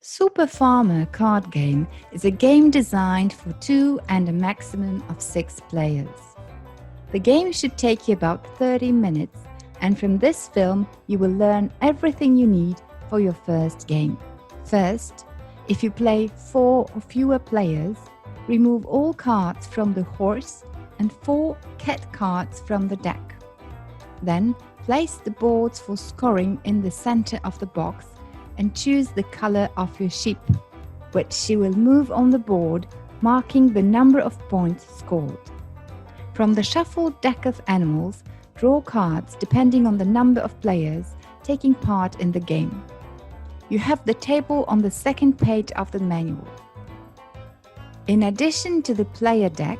Superfarmer Card Game is a game designed for 2 and a maximum of 6 players. The game should take you about 30 minutes, and from this film you will learn everything you need for your first game. First, if you play 4 or fewer players, remove all cards from the horse and 4 cat cards from the deck. Then place the boards for scoring in the center of the box and choose the color of your sheep, which she will move on the board, marking the number of points scored. From the shuffled deck of animals, draw cards depending on the number of players taking part in the game. You have the table on the second page of the manual. In addition to the player deck,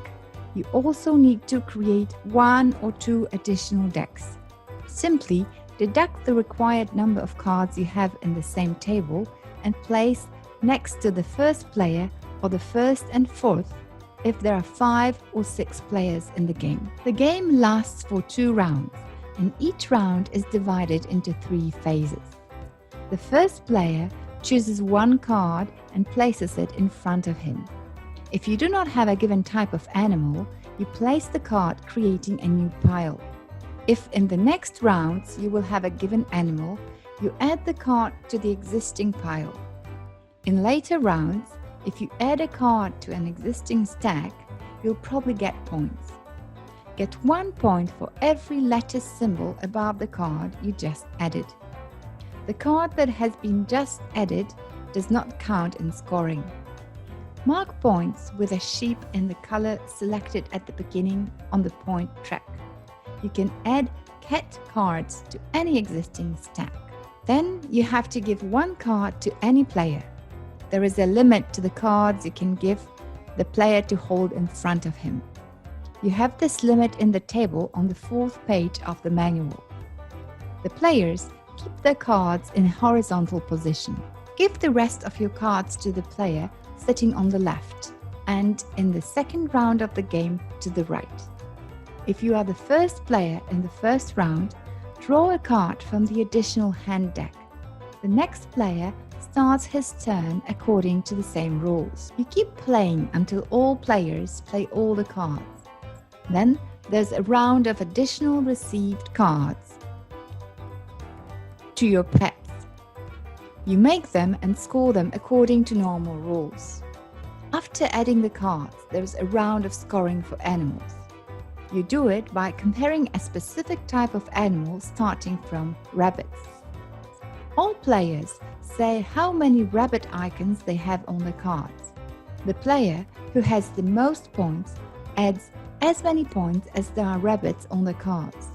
you also need to create 1 or 2 additional decks. Simply deduct the required number of cards you have in the same table and place next to the first player or the first and fourth if there are 5 or 6 players in the game. The game lasts for 2 rounds, and each round is divided into 3 phases. The first player chooses 1 card and places it in front of him. If you do not have a given type of animal, you place the card, creating a new pile. If in the next rounds you will have a given animal, you add the card to the existing pile. In later rounds, if you add a card to an existing stack, you'll probably get points. Get 1 point for every letter symbol above the card you just added. The card that has been just added does not count in scoring. Mark points with a sheep in the color selected at the beginning on the point track. You can add cat cards to any existing stack. Then you have to give 1 card to any player. There is a limit to the cards you can give the player to hold in front of him. You have this limit in the table on the 4th page of the manual. The players keep their cards in a horizontal position. Give the rest of your cards to the player sitting on the left, and in the second round of the game to the right. If you are the first player in the first round, draw a card from the additional hand deck. The next player starts his turn according to the same rules. You keep playing until all players play all the cards. Then there's a round of additional received cards to your pets. You make them and score them according to normal rules. After adding the cards, there's a round of scoring for animals. You do it by comparing a specific type of animal starting from rabbits. All players say how many rabbit icons they have on the cards. The player who has the most points adds as many points as there are rabbits on the cards.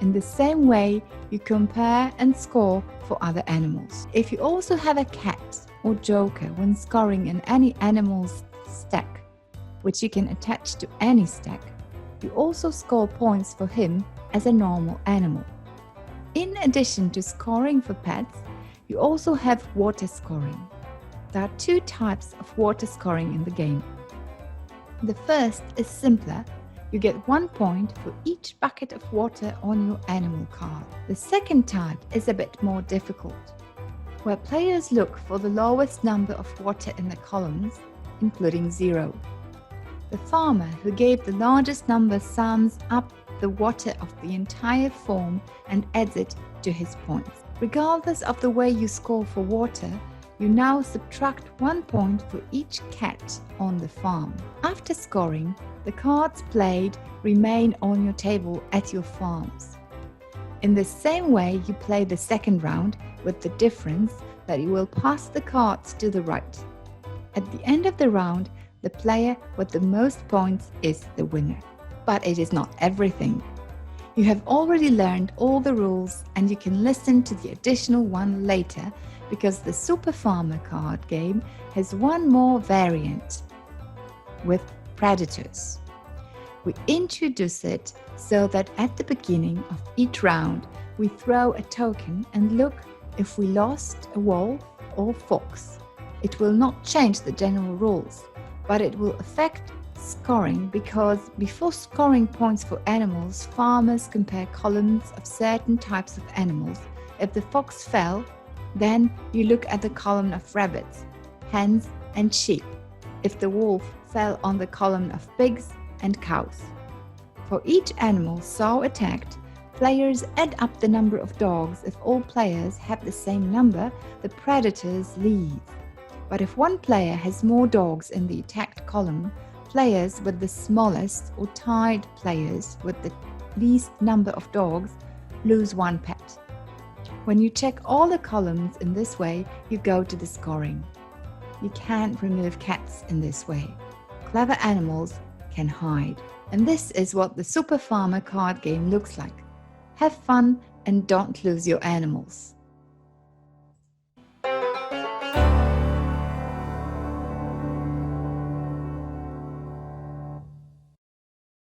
In the same way, you compare and score for other animals. If you also have a cat or joker when scoring in any animal's stack, which you can attach to any stack, you also score points for him as a normal animal. In addition to scoring for pets, you also have water scoring. There are 2 types of water scoring in the game. The first is simpler. You get 1 point for each bucket of water on your animal card. The second type is a bit more difficult, where players look for the lowest number of water in the columns, including 0. The farmer who gave the largest number sums up the water of the entire farm and adds it to his points. Regardless of the way you score for water, you now subtract 1 point for each cat on the farm. After scoring, the cards played remain on your table at your farms. In the same way, you play the second round, with the difference that you will pass the cards to the right. At the end of the round, the player with the most points is the winner. But it is not everything. You have already learned all the rules, and you can listen to the additional one later, because the Superfarmer card game has 1 more variant with predators. We introduce it so that at the beginning of each round we throw a token and look if we lost a wolf or fox. It will not change the general rules, but it will affect scoring, because before scoring points for animals, farmers compare columns of certain types of animals. If the fox fell, Then you look at the column of rabbits, hens, and sheep, if the wolf fell on the column of pigs and cows. For each animal so attacked, players add up the number of dogs. If all players have the same number, the predators leave. But if one player has more dogs in the attacked column, players with the smallest or tied players with the least number of dogs lose one pet. When you check all the columns in this way, you go to the scoring. You can't remove cats in this way. Clever animals can hide. And this is what the Superfarmer card game looks like. Have fun and don't lose your animals.